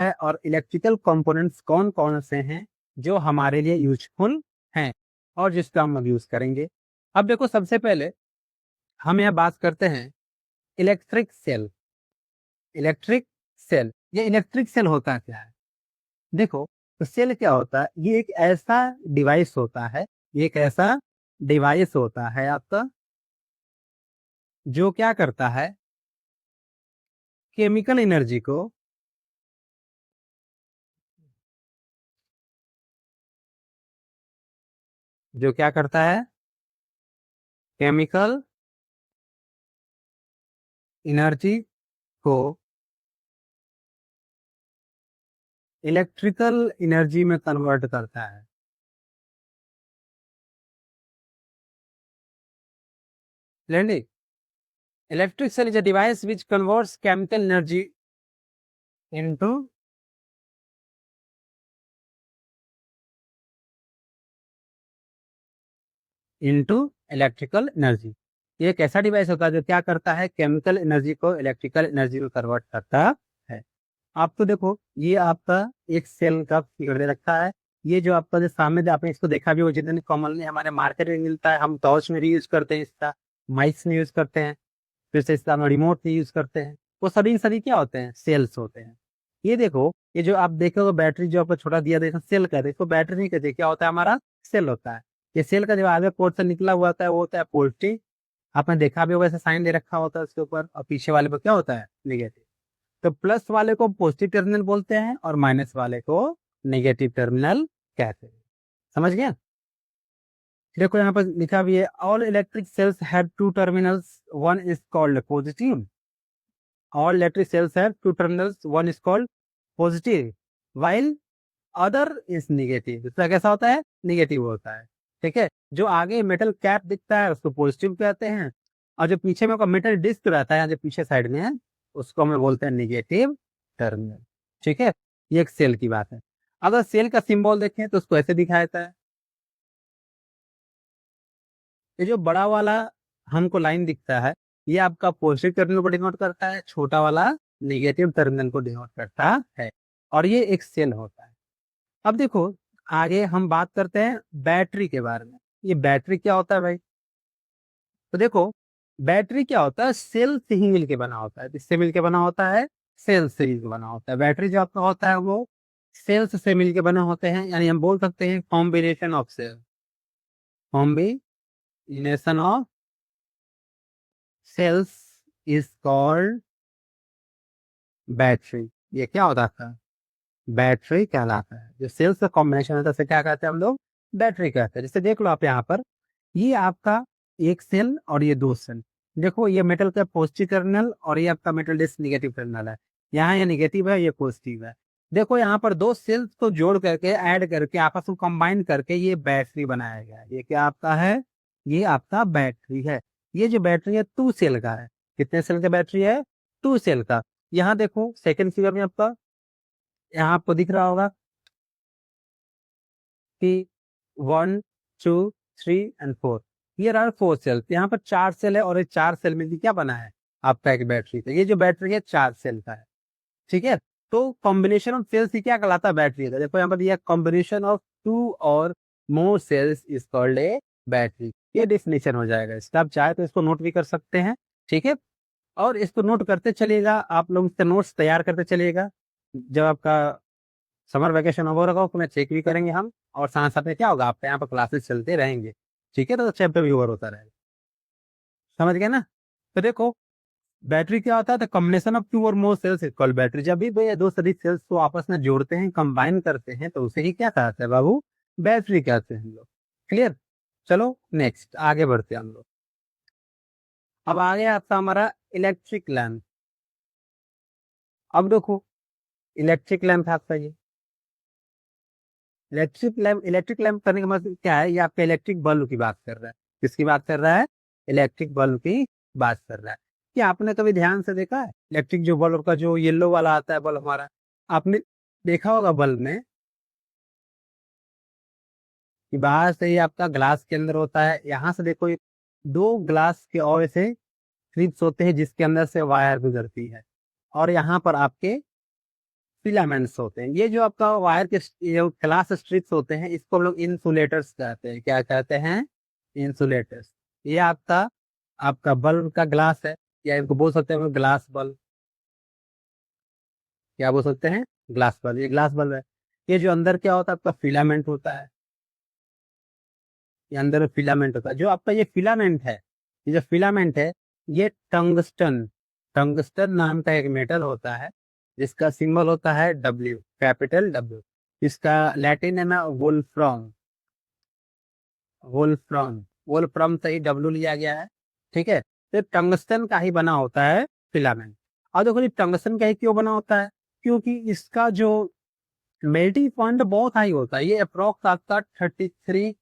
है और electrical components कौन कौन से हैं जो हमारे लिए यूजफुल हैं और जिसका हम यूज करेंगे। अब देखो, सबसे पहले हम यह बात करते हैं इलेक्ट्रिक सेल। इलेक्ट्रिक सेल, ये इलेक्ट्रिक सेल होता क्या है? देखो, तो सेल क्या होता है? ये एक ऐसा डिवाइस होता है, ये एक ऐसा डिवाइस होता है आपका, जो क्या करता है, केमिकल एनर्जी को जो क्या करता है, केमिकल एनर्जी को इलेक्ट्रिकल एनर्जी में कन्वर्ट करता है। लेंडी, electric cell is a device which converts chemical energy into into electrical energy. ये एक ऐसा डिवाइस होता है जो क्या करता है, केमिकल एनर्जी को इलेक्ट्रिकल एनर्जी में कन्वर्ट करता है। आप तो देखो, ये आपका एक सेल का फिगर दे रखा है। ये जो आपका जो सामने जो आपने इसको देखा भी, वो जितने कॉमनली हमारे मार्केट में मिलता है, हम टॉर्च में भी यूज करते हैं इसका, माइक्स में यूज करते हैं, फिर से इसका हम रिमोट में यूज करते हैं। वो सभी क्या होते हैं, सेल्स होते हैं। ये देखो, ये जो आप देखोगे बैटरी जो आपको छोटा दिया देखो, सेल कहते हैं इसको, बैटरी नहीं कहते, क्या होता है हमारा, सेल होता है। ये सेल का जो आगे पोर्ट से निकला हुआ होता है वो होता है पॉजिटिव। आपने देखा भी होगा, ऐसे साइन दे रखा होता है उसके ऊपर, और पीछे वाले पर क्या होता है, नेगेटिव। तो प्लस वाले को पॉजिटिव टर्मिनल बोलते हैं और माइनस वाले को नेगेटिव टर्मिनल कहते हैं। समझ गया? देखो यहाँ पर लिखा भी है, all electric cells have two terminals, one is called positive. All electric cells have two terminals, one is called positive, while other is negative. दूसरा कैसा होता है, नेगेटिव होता है। ठीक है, जो आगे मेटल कैप दिखता है उसको पॉजिटिव कहते हैं, और जो पीछे में मेटल डिस्क रहता है जो पीछे साइड में है, उसको हम बोलते हैं नेगेटिव टर्मिनल। ठीक है, ये एक सेल की बात है। अगर सेल का सिंबल देखें तो उसको ऐसे दिखाया जाता है। ये जो बड़ा वाला हमको लाइन दिखता है, ये आपका पॉजिटिव टर्मिनल को डिनोट करता है, छोटा वाला नेगेटिव टर्मिनल को डिनोट करता है, और ये एक सेल होता है। अब देखो, आगे हम बात करते हैं बैटरी के बारे में। ये बैटरी क्या होता है भाई? तो देखो, बैटरी क्या होता है, सेल से ही मिलके बना होता है। किससे मिलके बना होता है? सेल से ही बना होता है। बैटरी जो आपका होता है वो सेल्स से मिलके बने होते हैं, यानी हम बोल सकते हैं combination of cell. Combination of cells is called battery. ये क्या होता है, बैटरी कहलाता है। जो सेल्स का कॉम्बिनेशन होता है उसे क्या कहते हैं हम लोग, बैटरी कहते हैं। जैसे देख लो आप यहाँ पर, ये आपका एक सेल और ये दो सेल। देखो, ये मेटल का पॉजिटिव टर्मिनल और ये आपका मेटल डिस्क नेगेटिव टर्मिनल है। यहाँ ये नेगेटिव है, ये पॉजिटिव है। देखो, यहाँ पर दो सेल्स को जोड़ करके, ऐड करके, आपस में कंबाइन करके ये बैटरी बनाया गया है। ये क्या आपका है, ये आपका बैटरी है। ये जो बैटरी है टू सेल का है। कितने सेल का बैटरी है, टू सेल का। यहाँ देखो सेकेंड फिगर में आपका, यहाँ आपको दिख रहा होगा कि 1 2 3 एंड 4, ये रहा 4 सेल। यहाँ पर 4 सेल है और ये 4 सेल में क्या बना है आपका एक बैटरी। तो ये जो बैटरी है 4 सेल का है। ठीक है, तो कॉम्बिनेशन ऑफ सेल्स ही क्या कहलाता है, बैटरी है। देखो यहाँ पर दिया, कॉम्बिनेशन ऑफ टू और more cells is called a battery. ये डेफिनेशन हो जाएगा इसका। आप चाहे तो इसको नोट भी कर सकते हैं। ठीक है, और इसको नोट करते चलिएगा, आप लोग इससे नोट्स तैयार करते चलिएगा। जब आपका समर वैकेशन ओवर होगा उसमें चेक भी करेंगे हम, और साथ साथ में क्या होगा, आपके यहाँ पर क्लासेस चलते रहेंगे। ठीक है, तो चैप्टर भी ओवर होता रहेगा। समझ गए ना? तो देखो, बैटरी क्या होता है, तो कॉम्बिनेशन ऑफ टू और more cells is called battery. जब भी ये दो सदी सेल्स को आपस में जोड़ते हैं, कंबाइन करते हैं, तो उसे ही क्या कहते हैं बाबू, बैटरी कहते हैं हम लोग। क्लियर? चलो नेक्स्ट आगे बढ़ते हैं हम लोग। अब आगे आता हमारा इलेक्ट्रिक लैंप। अब देखो, इलेक्ट्रिक लैंप आपका ये इलेक्ट्रिक लैंप करने का मतलब क्या है, ये आपका इलेक्ट्रिक बल्ब की बात कर रहा है। किसकी बात कर रहा है, इलेक्ट्रिक बल्ब की बात कर रहा है। क्या आपने कभी ध्यान से देखा है, इलेक्ट्रिक जो बल्ब का जो येलो वाला आता है बल्ब हमारा, आपने देखा होगा बल्ब में कि बाहर से ही आपका ग्लास के अंदर होता है, यहाँ से देखो दो ग्लास के और ऐसे क्लिप्स होते हैं जिसके अंदर से वायर गुजरती है, और यहाँ पर आपके फिलामेंट्स होते हैं। ये जो आपका वायर के जो ग्लास स्ट्रिप्स होते हैं, इसको हम लोग इंसुलेटर्स कहते हैं। क्या कहते हैं? इंसुलेटर्स। ये आपका आपका बल्ब का ग्लास है, या इनको बोल सकते हैं ग्लास बल्ब। क्या बोल सकते हैं? Glass bulb. ये ग्लास बल्ब है। ये जो अंदर क्या होता है आपका फिलामेंट होता है। ये अंदर फिलामेंट होता है। जो आपका ये फिलामेंट है, ये जो फिलामेंट है, ये टंगस्टन टंगस्टन नाम का एक मेटल होता है, जिसका सिंबल होता है डब्ल्यू, कैपिटल डब्ल्यू। इसका लैटिन है ना वोल्फ्राम। वोल्फ्राम वोल्फ्राम से ही डब्ल्यू लिया गया है। ठीक है, तो टंगस्टन का ही बना होता है फिलामेंट। और देखो ये टंगस्टन का ही क्यों बना होता है? क्योंकि इसका जो मेल्टिंग पॉइंट बहुत हाई होता है। ये अप्रोक्स आपका 33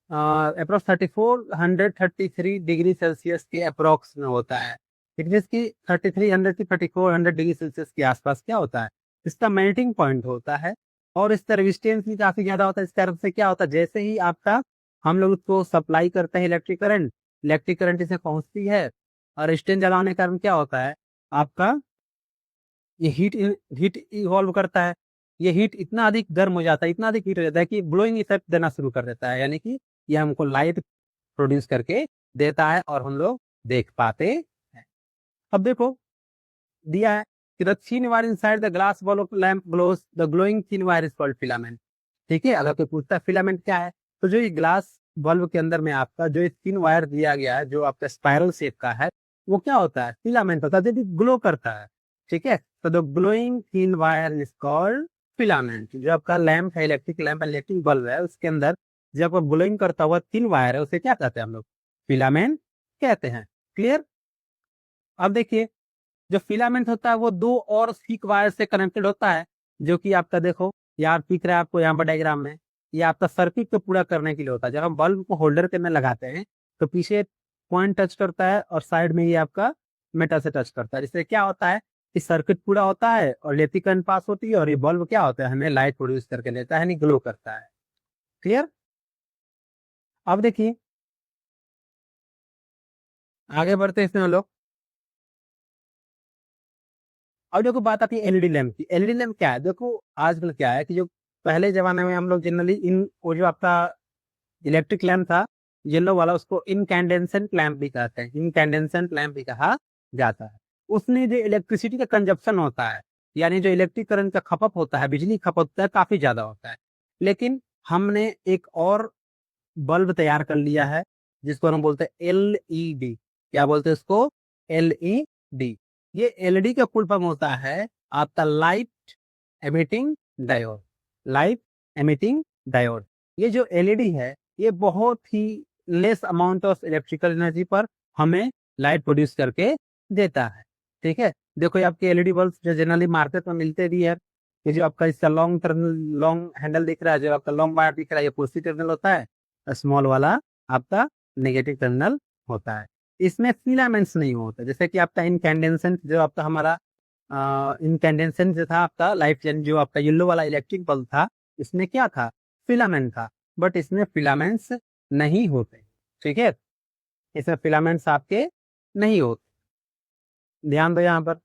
अप्रोक्स 3433 डिग्री सेल्सियस के अप्रोक्स में होता है। इसकी 3300 से 3400 डिग्री सेल्सियस के आसपास क्या होता है, इसका मेल्टिंग पॉइंट होता है। और इसका रेजिस्टेंस भी काफी ज्यादा होता है। इस तरफ से क्या होता है, जैसे ही आपका हम लोग उसको सप्लाई करते हैं इलेक्ट्रिक करंट इसे पहुंचती है, और रेजिस्टेंस ज्यादा होने के कारण क्या होता है आपका, ये हीट इवॉल्व करता है। ये हीट इतना अधिक गर्म हो जाता है, इतना अधिक हीट हो जाता है कि ब्लोइंग इफेक्ट देना शुरू कर देता है। यानी कि ये हमको लाइट प्रोड्यूस करके देता है और हम लोग देख पाते हैं। अब देखो दिया है कि the thin wire inside the glass ball of lamp glows, the glowing thin wire is called filament. ठीक है, अगर कोई पूछता है फिलामेंट क्या है, तो जो ये ग्लास बल्ब के अंदर में आपका जो थिन वायर दिया गया है, जो आपका स्पाइरल शेप का है, वो क्या होता है? फिलामेंट होता है, जो ग्लो करता है। ठीक है, तो the glowing thin wire is called filament. जो आपका लैंप है, इलेक्ट्रिक लैंप, इलेक्ट्रिक बल्ब है, उसके अंदर जो आपका ग्लोइंग करता हुआ थिन वायर है, उसे क्या कहते हैं हम लोग? फिलामेंट कहते हैं। क्लियर? अब देखिए, जो फिलामेंट होता है वो दो और थिक वायर से कनेक्टेड होता है, जो कि आपका देखो यार दिख रहा है आपको यहाँ पर डायग्राम में। ये आपका सर्किट को पूरा करने के लिए होता है। जब हम बल्ब को होल्डर के में लगाते हैं, तो पीछे पॉइंट टच करता है और साइड में ये आपका मेटल से टच करता है, जिससे क्या होता है कि सर्किट पूरा होता है और इलेक्ट्रिक करंट पास होती है, और ये बल्ब क्या होता है, हमें लाइट प्रोड्यूस करके देता है, यानी ग्लो करता है। क्लियर? अब देखिए आगे बढ़ते हैं इसमें हम लोग। अब देखो बात आती है एलईडी लैंप की। एलईडी लैंप क्या है? देखो आजकल क्या है कि जो पहले जमाने में हम लोग जनरली इन वो जो आपका इलेक्ट्रिक लैंप था येलो वाला, उसको इनकैंडेसेंट लैंप भी कहते हैं, इनकैंडेसेंट लैंप भी कहा जाता है। उसमें जो इलेक्ट्रिसिटी का कंजप्शन होता है, यानी जो इलेक्ट्रिक करंट का खपत होता है, बिजली खपत होता है, काफी ज्यादा होता है। लेकिन हमने एक और बल्ब तैयार कर लिया है, जिसको हम बोलते हैं एलईडी। क्या बोलते हैं इसको? एलईडी। ये एलईडी का फुल फॉर्म होता है आपका light emitting diode. Light emitting diode. ये जो एलईडी है, ये बहुत ही less amount of electrical energy पर हमें लाइट प्रोड्यूस करके देता है। ठीक है, देखो ये आपके एलईडी बल्ब जो जनरली मार्केट में मिलते भी है, ये जो आपका इसका लॉन्ग टर्मिनल, लॉन्ग हैंडल दिख रहा है, जो आपका लॉन्ग वायर दिख रहा है, ये पॉजिटिव टर्मिनल होता है, स्मॉल वाला आपका नेगेटिव टर्मिनल होता है। इसमें फिलामेंट्स नहीं होता, जैसे कि आपका इनकैंडेसेंट जो आपका हमारा इनकैंडेसेंट जो था आपका लाइफ जो आपका येलो वाला इलेक्ट्रिक बल्ब था, इसमें क्या था? फिलामेंट था। बट इसमें फिलामेंट्स नहीं होते। ठीक है, इसमें फिलामेंट्स आपके नहीं होते। ध्यान दो यहाँ पर।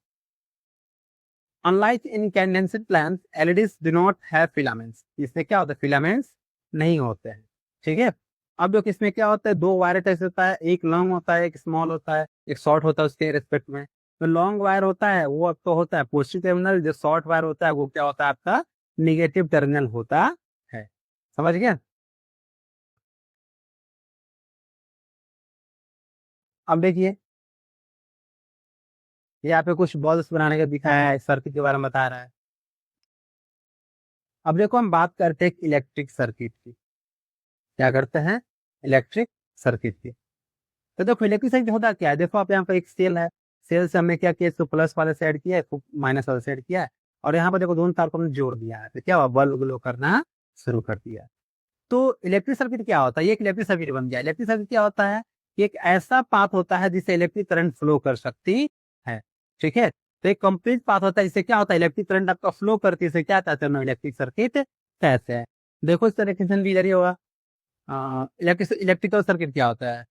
Unlike incandescent lamp, LEDs do not have filaments. इसमें क्या होता है? फिलामेंट्स नहीं होते हैं। ठीक है, अब जो इसमें क्या होता है, दो वायर टाइप होता है, एक लॉन्ग होता है, एक स्मॉल होता है, एक शॉर्ट होता है उसके रेस्पेक्ट में। तो लॉन्ग वायर होता है वो आपको होता है पॉजिटिव टर्मिनल, जो शॉर्ट वायर होता है वो क्या होता है आपका निगेटिव टर्मिनल होता है। समझ गया? अब देखिए यहाँ पे कुछ बॉल्स बनाने का दिखाया है, सर्किट के बारे में बता रहा है। अब देखो हम बात करते हैं इलेक्ट्रिक सर्किट की। क्या करते हैं? इलेक्ट्रिक सर्किट की। तो देखो इलेक्ट्रिक सर्किट होता क्या है, देखो आप यहाँ पर एक सेल है, सेल से हमने क्या किया, इसको प्लस वाले साइड किया है, इसको माइनस वाले साइड किया है, और यहाँ पर देखो दोनों तार को हमने जोड़ दिया है, तो क्या हुआ, बल्ब ग्लो करना शुरू कर दिया। तो इलेक्ट्रिक सर्किट क्या होता है? ये एक इलेक्ट्रिक सर्किट बन गया। इलेक्ट्रिक सर्किट क्या होता है कि एक ऐसा पाथ होता है जिससे इलेक्ट्रिक करंट फ्लो कर सकती है। ठीक है, तो एक कंप्लीट पाथ होता है जिससे क्या होता है इलेक्ट्रिक करंट आपका फ्लो करती है, इसे क्या कहते हैं? इलेक्ट्रिक सर्किट कहते हैं। देखो इस तरीके से भी इधर ही होगा। इलेक्ट्रिकल सर्किट क्या होता है?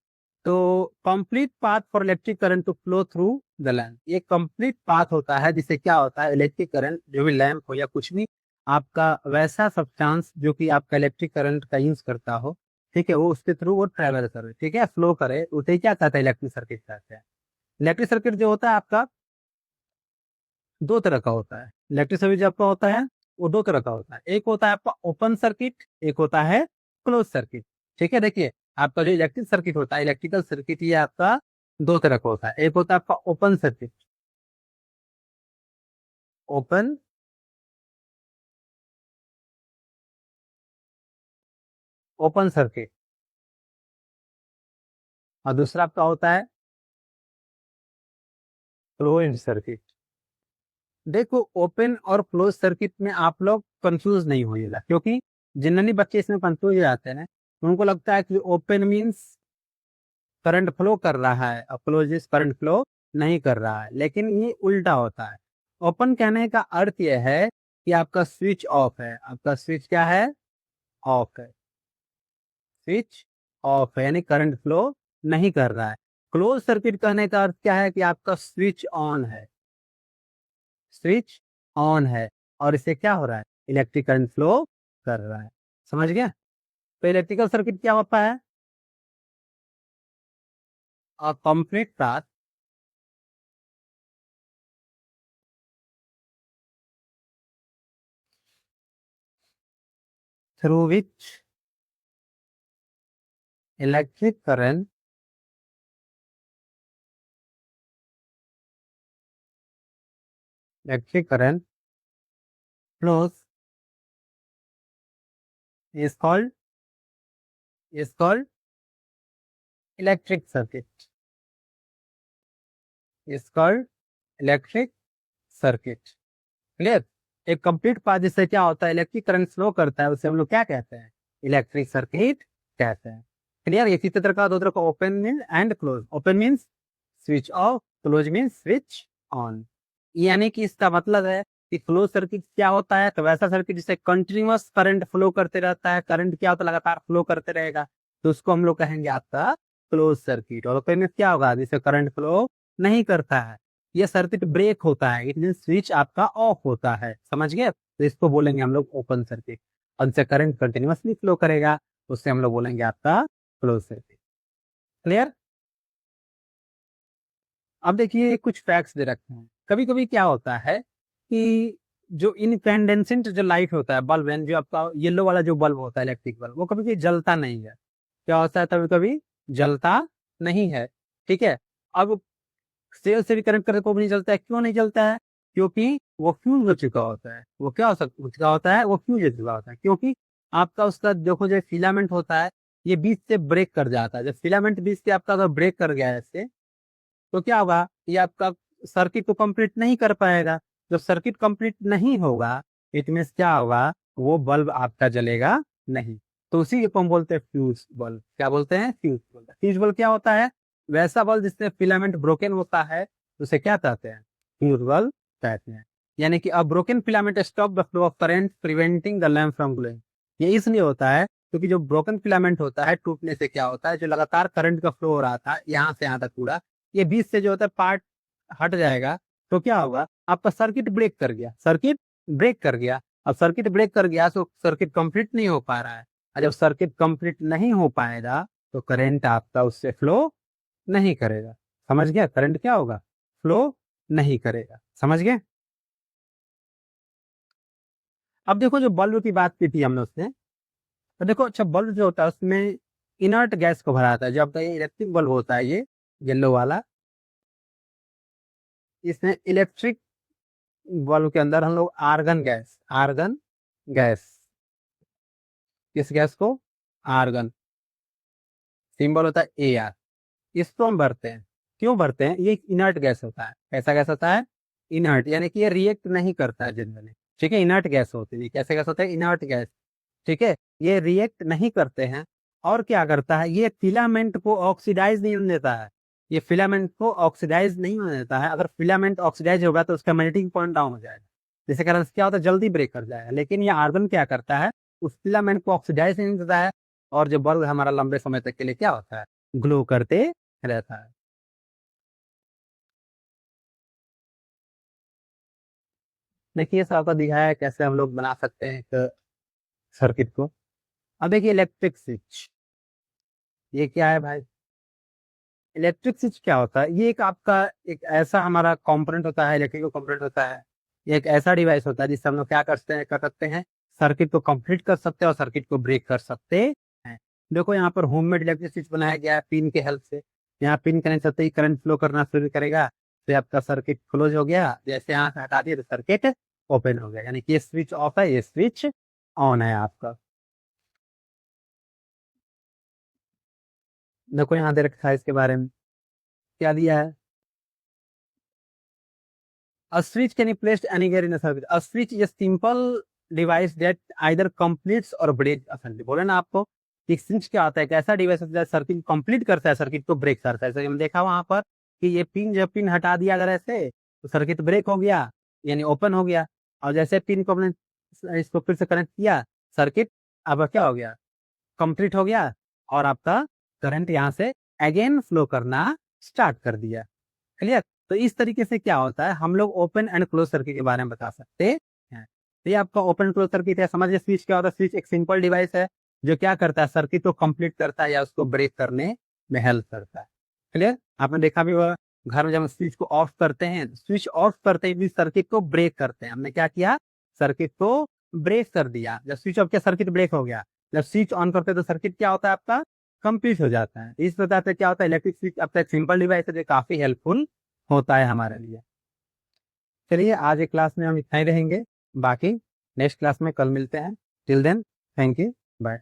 तो complete path for electric current to flow through the lamp, ये कंप्लीट पाथ होता है जिससे क्या होता है इलेक्ट्रिक करंट जो भी लैम्प हो या कुछ भी आपका वैसा सब्सटेंस जो कि आपका इलेक्ट्रिक करंट का यूज करता हो, ठीक है, वो उसके थ्रू वो ट्रेवल करे, ठीक है, फ्लो करे, उसे क्या कहता है इलेक्ट्रिक सर्किट कहते हैं। इलेक्ट्रिक सर्किट जो होता है आपका दो तरह का होता है। इलेक्ट्रिक सर्किट जो आपका होता है वो दो तरह का होता है, एक होता है आपका ओपन सर्किट, एक होता है क्लोज सर्किट। ठीक है, देखिए आपका जो इलेक्ट्रिक सर्किट होता है, इलेक्ट्रिकल सर्किट, ये आपका दो तरह का होता है। एक होता है आपका open circuit, open open circuit, और दूसरा आपका होता है क्लोज्ड सर्किट। देखो ओपन और क्लोज सर्किट में आप लोग कंफ्यूज नहीं होइएगा, क्योंकि जनरली बच्चे इसमें कंफ्यूज हो जाते हैं, उनको लगता है कि ओपन मीन्स करंट फ्लो कर रहा है और क्लोज करंट फ्लो नहीं कर रहा है, लेकिन ये उल्टा होता है। ओपन कहने का अर्थ यह है कि आपका स्विच ऑफ है, आपका स्विच क्या है, ऑफ है, स्विच ऑफ है, यानी करंट फ्लो नहीं कर रहा है। क्लोज सर्किट कहने का अर्थ क्या है कि आपका स्विच ऑन है, स्विच ऑन है, और इससे क्या हो रहा है, इलेक्ट्रिक करंट फ्लो कर रहा है। समझ गया? तो इलेक्ट्रिकल सर्किट क्या होता है, a complete path through which electric current electric current flows is called electric circuit, is called electric circuit। Clear? एक कंप्लीट पाथ जिससे क्या होता है इलेक्ट्रिक करंट फ्लो करता है, उसे हम लोग क्या कहते हैं, इलेक्ट्रिक सर्किट कहते हैं। क्लियर? इसी तरह का दो तरह का open mean and close. Open means switch off, close means switch on. यानी कि इसका मतलब है कि क्लोज सर्किट क्या होता है, तो वैसा सर्किट जिससे कंटिन्यूअस करंट फ्लो करते रहता है, करंट क्या होता है लगातार फ्लो करते रहेगा, तो उसको हम लोग कहेंगे आपका क्लोज सर्किट। और ओपन में क्या होगा, जिससे करंट फ्लो नहीं करता है, ये सर्किट ब्रेक होता है, इट मीन स्विच आपका ऑफ होता है। समझ गए? तो इसको बोलेंगे हम लोग ओपन सर्किट। उनसे करंट कंटिन्यूअसली फ्लो करेगा, उससे हम लोग बोलेंगे आपका क्लोज सर्किट। क्लियर? अब देखिए कुछ फैक्ट्स दे रखे हैं। कभी कभी क्या होता है कि जो इनकैंडेसेंट जो लाइट होता है, बल्ब जो आपका येलो वाला जो बल्ब होता है, इलेक्ट्रिक बल्ब, वो कभी कभी जलता नहीं है। क्या होता है, कभी कभी जलता नहीं है। ठीक है, अब सेल से भी कनेक्ट करके को भी नहीं जलता है। क्यों नहीं जलता है? क्योंकि वो फ्यूज हो चुका होता है। वो क्या हो चुका होता है, वो फ्यूज हो चुका होता है, क्योंकि आपका उसका देखो जो फिलामेंट होता है, ये बीच से ब्रेक कर जाता है। जब फिलामेंट बीच से आपका अगर ब्रेक कर गया है ऐसे, तो क्या होगा, ये आपका सर्किट को कंप्लीट नहीं कर पाएगा। जब सर्किट कंप्लीट नहीं होगा, इट मीन्स क्या होगा, वो बल्ब आपका जलेगा नहीं। तो उसी को हम बोलते हैं फ्यूज बल्ब। क्या बोलते हैं, फ्यूज बल्ब। फ्यूज बल्ब क्या होता है, वैसा बल्ब जिससे फिलामेंट ब्रोकन होता है, उसे क्या कहते हैं, फ्यूज बल्ब कहते हैं। यानी कि a broken filament stop the flow of current preventing the lamp from glowing. ये इसलिए होता है क्योंकि जो ब्रोकन फिलामेंट होता है, टूटने से क्या होता है, जो लगातार करंट का फ्लो हो रहा था यहाँ से यहाँ तक पूरा, ये बीच से जो होता है पार्ट हट जाएगा, तो क्या होगा, आपका सर्किट ब्रेक कर गया, सर्किट ब्रेक कर गया। अब सर्किट ब्रेक कर गया तो सर्किट कंप्लीट नहीं हो पा रहा है, और जब सर्किट कंप्लीट नहीं हो पाएगा तो करंट आपका उससे फ्लो नहीं करेगा। समझ गया? करंट क्या होगा, फ्लो नहीं करेगा। समझ गए? अब देखो जो बल्ब की बात की थी हमने उसने, तो देखो अच्छा बल्ब जो होता है उसमें इनर्ट गैस को भरा था। जब आपका ये इलेक्ट्रिक बल्ब होता है, ये येलो वाला, इसमें इलेक्ट्रिक बल्ब के अंदर हम लोग आर्गन गैस, किस गैस को, आर्गन, सिंबल होता है ए आर, इसको हम भरते हैं। क्यों भरते हैं, ये इनर्ट गैस होता है। कैसा गैस होता है, इनर्ट, यानी कि ये रिएक्ट नहीं करता है जनरली। ठीक है, इनर्ट गैस होती है। कैसे गैस होता है, इनर्ट गैस। ठीक है, ये रिएक्ट नहीं करते हैं। और क्या करता है, ये फिलामेंट को ऑक्सीडाइज नहीं होने देता है, ये फिलामेंट को ऑक्सीडाइज नहीं होने देता है। अगर फिलामेंट ऑक्सीडाइज होगा तो उसका मेल्टिंग पॉइंट डाउन हो जाएगा, जिसके कारण से क्या होता है, जल्दी ब्रेक कर जाएगा। लेकिन ये आर्गन क्या करता है, उस फिलामेंट को ऑक्सीडाइज नहीं देता है, और जो बल्ब हमारा लंबे समय तक के लिए क्या होता है, ग्लो करते रहता है। देखिए साहब का दिखाया है कैसे हम लोग बना सकते हैं एक सर्किट को। अब देखिए इलेक्ट्रिक स्विच, ये क्या है भाई? इलेक्ट्रिक स्विच क्या होता है? ये एक आपका एक ऐसा हमारा कंपोनेंट होता है, इलेक्ट्रिकल कंपोनेंट होता है। ये एक ऐसा डिवाइस होता है जिससे हम लोग क्या कर सकते हैं सर्किट को कंप्लीट कर सकते हैं और सर्किट को ब्रेक कर सकते हैं। देखो यहाँ पर होममेड इलेक्ट्रिक स्विच बनाया गया है पिन के हेल्प से। यहाँ पिन कनेक्ट होते ही करंट फ्लो करना शुरू करेगा, तो आपका सर्किट क्लोज हो गया। जैसे यहाँ से हटा दिया तो सर्किट ओपन हो गया, यानी कि ये स्विच ऑफ है, ये स्विच ऑन है आपका। देखो यहाँ दे रखा है इसके बारे में, क्या दिया है? A switch can be placed anywhere in a circuit. A switch is a simple device that either completes or breaks a circuit. बोले ना आपको कि स्विच क्या होता है? एक ऐसा डिवाइस होता है सर्किट कंप्लीट करता है, सर्किट को ब्रेक करता है। जैसे हम देखा वहां पर कि ये पिन, जब पिन हटा दिया अगर ऐसे तो सर्किट ब्रेक हो गया, यानी ओपन हो गया। और जैसे पिन को हमने इसको फिर से कनेक्ट किया, सर्किट अब क्या हो गया? कंप्लीट हो गया और आपका करंट यहाँ से अगेन फ्लो करना स्टार्ट कर दिया। क्लियर? तो इस तरीके से क्या होता है, हम लोग ओपन एंड क्लोज सर्किट के बारे में बता सकते हैं। तो ये आपका ओपन क्लोज सर्किट है। समझिए स्विच क्या होता है? स्विच एक सिंपल डिवाइस है जो क्या करता है, सर्किट को कंप्लीट करता है या उसको ब्रेक करने में हेल्प करता है। क्लियर? आपने देखा भी होगा घर में जब हम स्विच को ऑफ करते हैं, स्विच ऑफ करते ही भी सर्किट को ब्रेक करते हैं। हमने क्या किया? सर्किट को ब्रेक कर दिया। जब स्विच ऑफ किया सर्किट ब्रेक हो गया, जब स्विच ऑन करते हैं तो सर्किट क्या होता है आपका? कंप्लीट हो जाता है। इस प्रकार से क्या होता है, इलेक्ट्रिक स्विच आपका एक सिंपल डिवाइस है जो काफी हेल्पफुल होता है हमारे लिए। चलिए आज एक क्लास में हम इतना ही रहेंगे, बाकी नेक्स्ट क्लास में कल मिलते हैं। Till then thank you, bye.